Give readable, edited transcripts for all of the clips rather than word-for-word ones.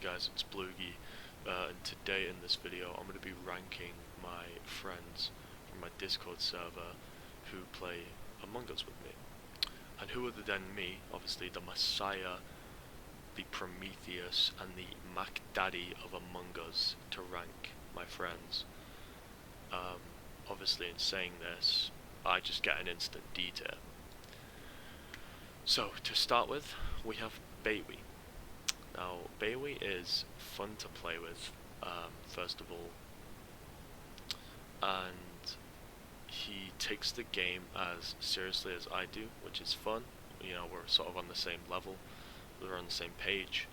guys, it's Bloogie, and today in this video I'm going to be ranking my friends from my Discord server who play Among Us with me. And who other than me, obviously the Messiah, the Prometheus, and the Mac Daddy of Among Us to rank my friends. Obviously in saying this, I just get an instant D tier. So, to start with, we have Bailey. Now, Bailey is fun to play with, first of all, and he takes the game as seriously as I do, which is fun. You know, we're sort of on the same level, we're on the same page,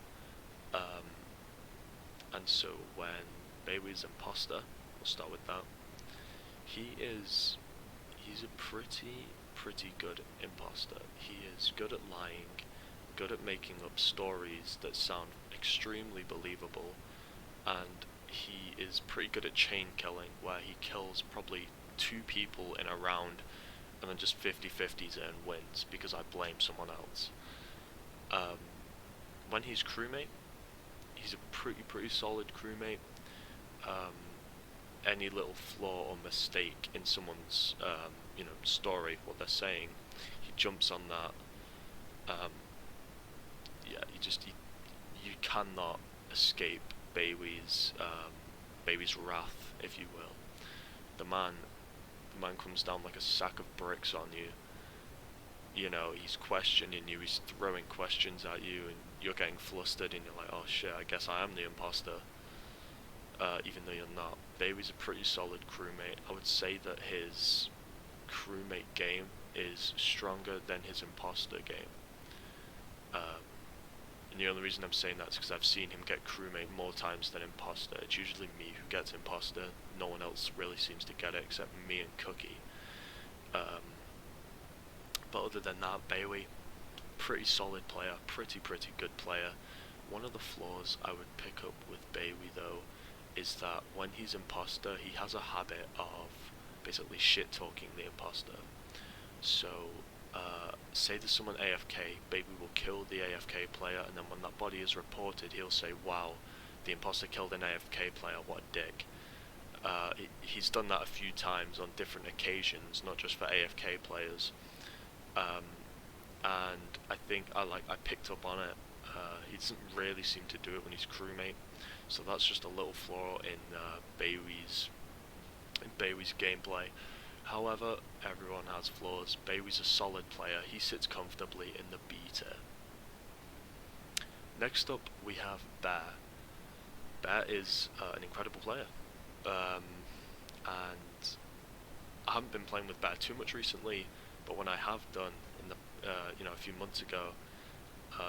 and so when Bailey's imposter, we'll start with that, he's a pretty good imposter. He is good at lying, good at making up stories that sound extremely believable, and he is pretty good at chain killing, where he kills probably 2 people in a round and then just 50-50s it and wins because I blame someone else. When he's crewmate, he's a pretty solid crewmate. Any little flaw or mistake in someone's story, what they're saying, he jumps on that. You cannot escape Bailey's wrath, if you will. The man comes down like a sack of bricks on you. You know, he's questioning you, he's throwing questions at you, and you're getting flustered, and you're like, oh shit, I guess I am the imposter. Even though you're not. Bailey's a pretty solid crewmate. I would say that his crewmate game is stronger than his imposter game. And the only reason I'm saying that is because I've seen him get crewmate more times than imposter. It's usually me who gets imposter. No one else really seems to get it except me and Cookie. But other than that, Bailey, pretty solid player, pretty good player. One of the flaws I would pick up with Bailey though is that when he's imposter, he has a habit of basically shit talking the imposter. So, say there's someone AFK, Bailey will kill the AFK player, and then when that body is reported, he'll say, wow, the imposter killed an AFK player, what a dick. He's done that a few times on different occasions, not just for AFK players. And I think I picked up on it. He doesn't really seem to do it when he's crewmate, so that's just a little flaw in Bailey's gameplay. However, everyone has flaws. Bailey's a solid player. He sits comfortably in the B tier. Next up, we have Bear. Bear is an incredible player, and I haven't been playing with Bear too much recently, but when I have done in the a few months ago,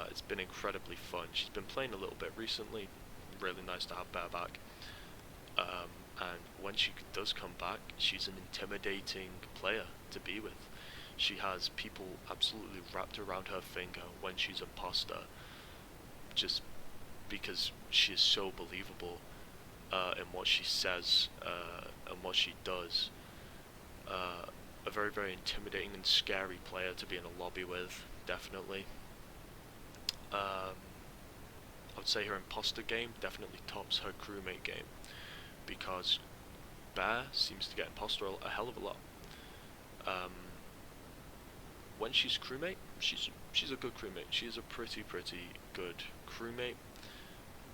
it's been incredibly fun. She's been playing a little bit recently. Really nice to have Bear back. And when she does come back, she's an intimidating player to be with. She has people absolutely wrapped around her finger when she's imposter, just because she is so believable in what she says and what she does. A very intimidating and scary player to be in a lobby with, definitely. I would say her imposter game definitely tops her crewmate game, because Bear seems to get imposter a hell of a lot. When she's crewmate, she's a good crewmate. She is a pretty good crewmate.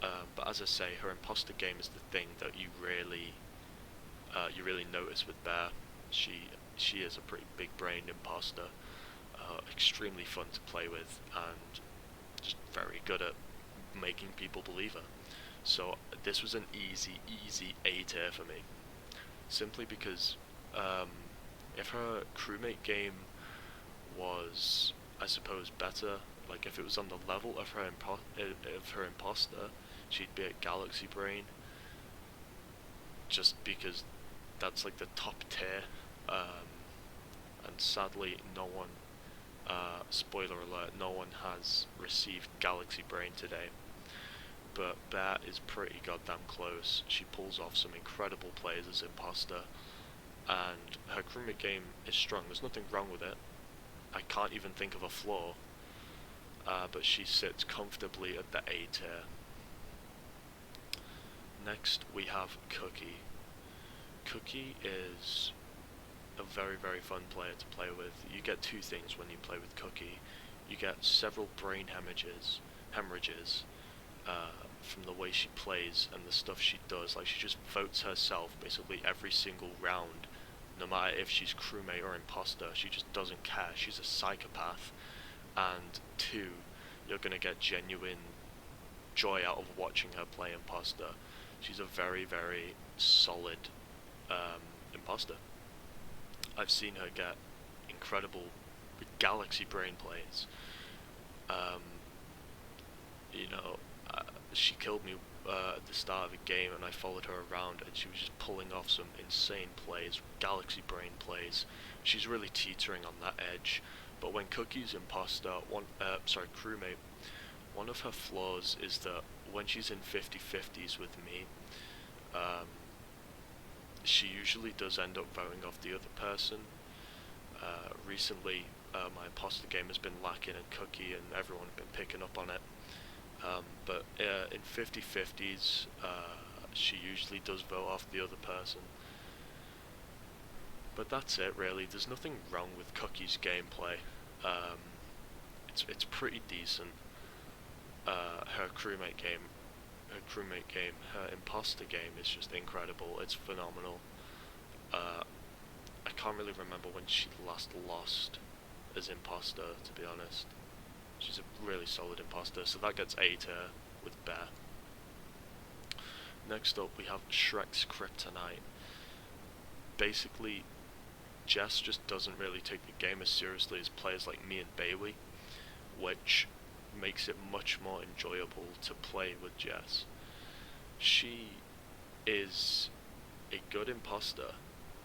But as I say, her imposter game is the thing that you really notice with Bear. She is a pretty big-brained imposter, extremely fun to play with, and just very good at making people believe her. So this was an easy A tier for me, simply because if her crewmate game was, I suppose, better, like if it was on the level of her imposter, she'd be at Galaxy Brain, just because that's like the top tier. And sadly, no one, spoiler alert, no one has received Galaxy Brain today. But Bear is pretty goddamn close. She pulls off some incredible plays as imposter, and her crewmate game is strong. There's nothing wrong with it. I can't even think of a flaw, but she sits comfortably at the A tier. Next we have Cookie. Cookie is a very, very fun player to play with. You get two things when you play with Cookie. You get several brain hemorrhages from the way she plays and the stuff she does. Like, she just votes herself basically every single round, no matter if she's crewmate or imposter. She just doesn't care. She's a psychopath. And two, you're gonna get genuine joy out of watching her play imposter. She's a very, very solid imposter. I've seen her get incredible galaxy brain plays. Um, you know, she killed me at the start of a game, and I followed her around, and she was just pulling off some insane plays, galaxy brain plays. She's really teetering on that edge. But when Cookie's imposter, crewmate, one of her flaws is that when she's in 50-50s with me, um, she usually does end up voting off the other person. Recently, my imposter game has been lacking in Cookie, and everyone's been picking up on it. But in 50-50s, she usually does vote off the other person. But that's it, really. There's nothing wrong with Cookie's gameplay. It's pretty decent. Her crewmate game, her imposter game is just incredible. It's phenomenal. I can't really remember when she last lost as imposter, to be honest. She's a really solid imposter, so that gets A tier with Bear. Next up, we have Shrek's Kryptonite. Basically, Jess just doesn't really take the game as seriously as players like me and Bailey, which makes it much more enjoyable to play with Jess. She is a good imposter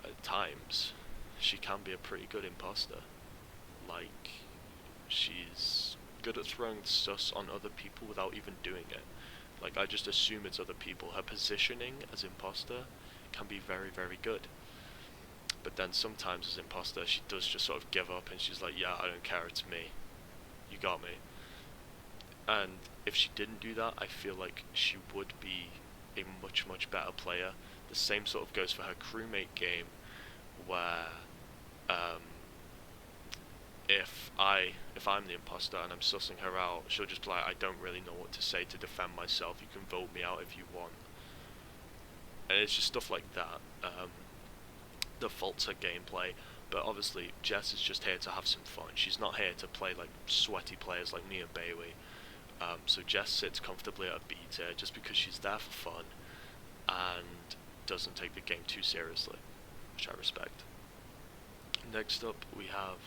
at times. She can be a pretty good imposter. Like, she's good at throwing sus on other people without even doing it. Like, I just assume it's other people. Her positioning as imposter can be very, very good. But then sometimes as imposter, she does just sort of give up, and she's like, yeah, I don't care, it's me. You got me. And if she didn't do that, I feel like she would be a much, much better player. The same sort of goes for her crewmate game, where if I'm the imposter and I'm sussing her out, she'll just be like, I don't really know what to say to defend myself. You can vote me out if you want. And it's just stuff like that that faults her gameplay. But obviously, Jess is just here to have some fun. She's not here to play like sweaty players like me and Bailey. So Jess sits comfortably at a B tier just because she's there for fun and doesn't take the game too seriously, which I respect. Next up, we have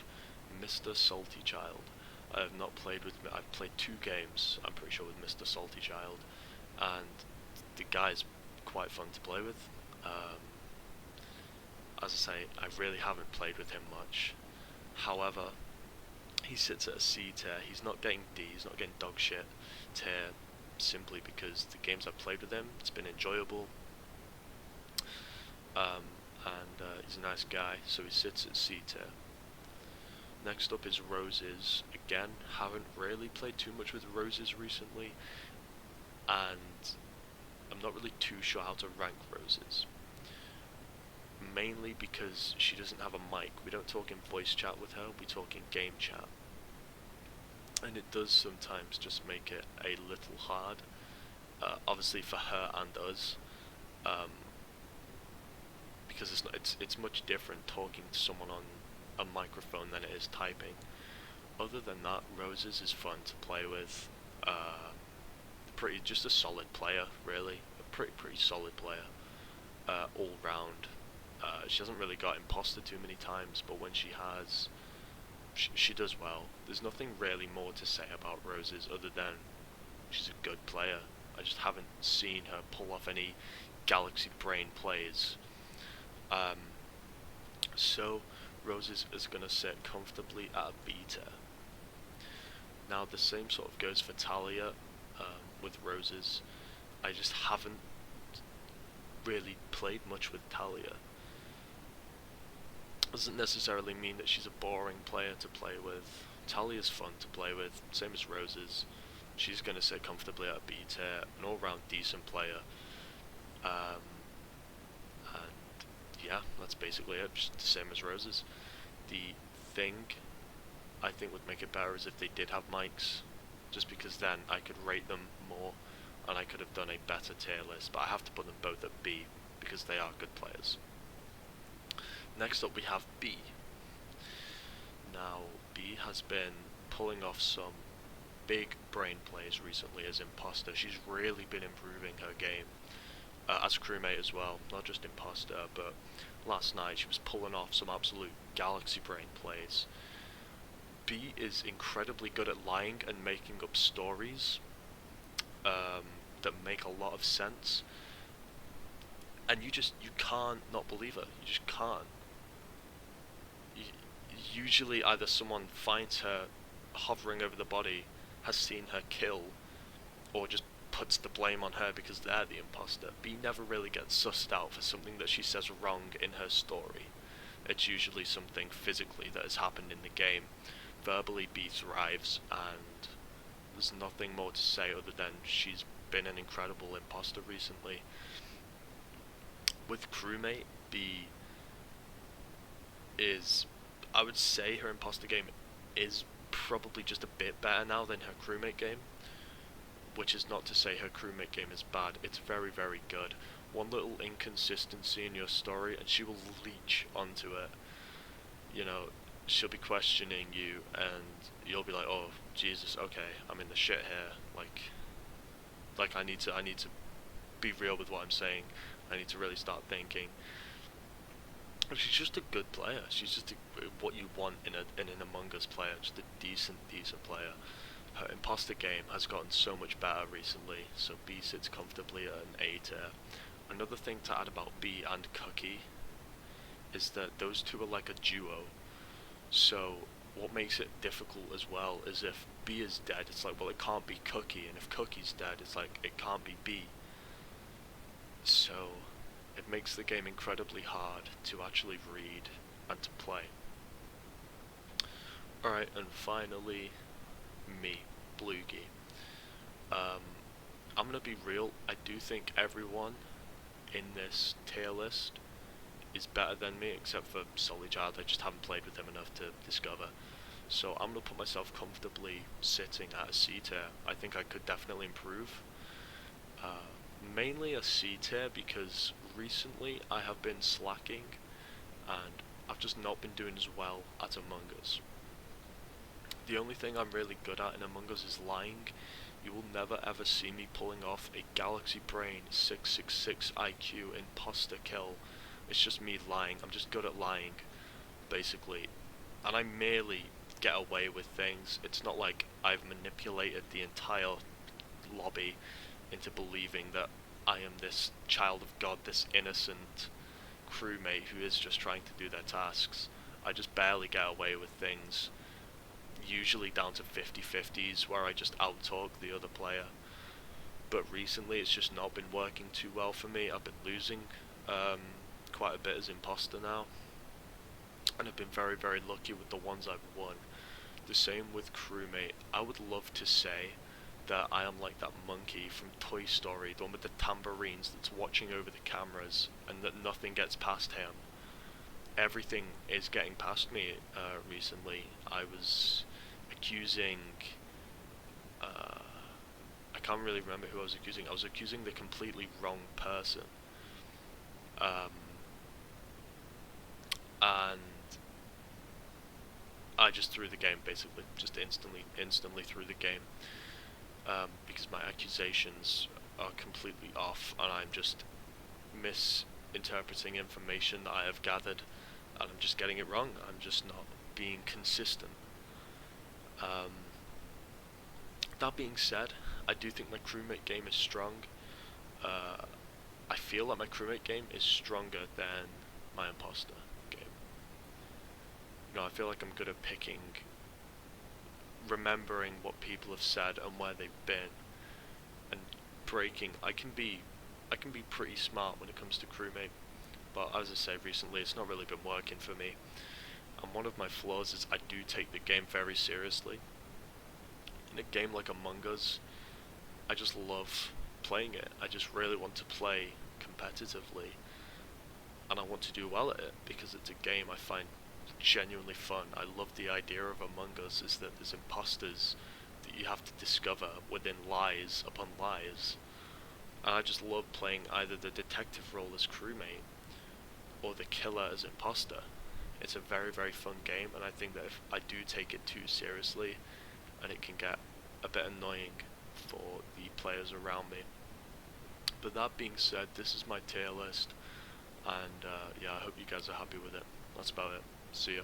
Mr. Salty Child. I have not played with. I've played 2 games, I'm pretty sure, with Mr. Salty Child, and the guy's quite fun to play with. As I say, I really haven't played with him much. However, he sits at a C tier. He's not getting D, he's not getting dog shit tier, simply because the games I've played with him, it's been enjoyable. He's a nice guy, so he sits at C tier. Next up is Roses. Again, haven't really played too much with Roses recently, and I'm not really too sure how to rank Roses. Mainly because she doesn't have a mic. We don't talk in voice chat with her, we talk in game chat. And it does sometimes just make it a little hard, obviously for her and us, because it's much different talking to someone on a microphone than it is typing. Other than that, Roses is fun to play with. Just a solid player, really. A pretty solid player, all round. She hasn't really got imposter too many times, but when she has, she does well. There's nothing really more to say about Roses other than she's a good player. I just haven't seen her pull off any galaxy brain plays. So Roses is going to sit comfortably at a B tier. Now the same sort of goes for Talia with Roses. I just haven't really played much with Talia. Doesn't necessarily mean that she's a boring player to play with. Talia's fun to play with, same as Roses. She's going to sit comfortably at a B tier, an all-round decent player. Um, and yeah, that's basically it. Just the same as Roses. The thing I think would make it better is if they did have mics, just because then I could rate them more, and I could have done a better tier list. But I have to put them both at B because they are good players. Next up we have B. Now B has been pulling off some big brain plays recently as imposter. She's really been improving her game as crewmate as well, not just imposter. But last night she was pulling off some absolute galaxy brain plays. B is incredibly good at lying and making up stories that make a lot of sense, and you can't not believe her. You just can't. You, usually, either someone finds her hovering over the body, has seen her kill, or just puts the blame on her because they're the imposter. B never really gets sussed out for something that she says wrong in her story. It's usually something physically that has happened in the game. Verbally, B thrives, and there's nothing more to say other than she's been an incredible imposter recently. With crewmate, B is, I would say her imposter game is probably just a bit better now than her crewmate game, which is not to say her crewmate game is bad. It's very, very good. One little inconsistency in your story and she will leech onto it. You know, she'll be questioning you and you'll be like, oh Jesus, okay, I'm in the shit here. Like I need to be real with what I'm saying. I need to really start thinking. She's just a good player. She's just what you want in an Among Us player. Just a decent player. Her imposter game has gotten so much better recently, so B sits comfortably at an A tier. Another thing to add about B and Cookie is that those two are like a duo. So what makes it difficult as well is if B is dead, it's like, well, it can't be Cookie, and if Cookie's dead, it's like, it can't be B. So it makes the game incredibly hard to actually read and to play. Alright, and finally, me, Bluegie. I'm gonna be real, I do think everyone in this tier list is better than me, except for Solly Child. I just haven't played with him enough to discover. So I'm gonna put myself comfortably sitting at a C tier. I think I could definitely improve. Mainly a C tier because recently I have been slacking and I've just not been doing as well at Among Us. The only thing I'm really good at in Among Us is lying. You will never ever see me pulling off a Galaxy Brain 666 IQ imposter kill. It's just me lying. I'm just good at lying, basically. And I merely get away with things. It's not like I've manipulated the entire lobby into believing that I am this child of God, this innocent crewmate who is just trying to do their tasks. I just barely get away with things, usually down to 50-50s where I just out-talk the other player. But recently it's just not been working too well for me. I've been losing quite a bit as imposter now, and I've been very, very lucky with the ones I've won. The same with crewmate. I would love to say that I am like that monkey from Toy Story, the one with the tambourines that's watching over the cameras, and that nothing gets past him. Everything is getting past me recently. I was accusing... I can't really remember who I was accusing. I was accusing the completely wrong person. And I just threw the game, basically. Just instantly threw the game. Because my accusations are completely off and I'm just misinterpreting information that I have gathered and I'm just getting it wrong. I'm just not being consistent. That being said, I do think my crewmate game is strong. I feel like my crewmate game is stronger than my imposter game. You know, I feel like I'm good at picking, remembering what people have said and where they've been, and breaking. I can be pretty smart when it comes to crewmate, but as I say, recently it's not really been working for me. And one of my flaws is I do take the game very seriously. In a game like Among Us, I just love playing it. I just really want to play competitively, and I want to do well at it because it's a game I find genuinely fun. I love the idea of Among Us, is that there's imposters that you have to discover within lies upon lies. And I just love playing either the detective role as crewmate or the killer as imposter. It's a very, very fun game, and I think that if I do take it too seriously, and it can get a bit annoying for the players around me. But that being said, this is my tier list, and yeah, I hope you guys are happy with it. That's about it. See ya.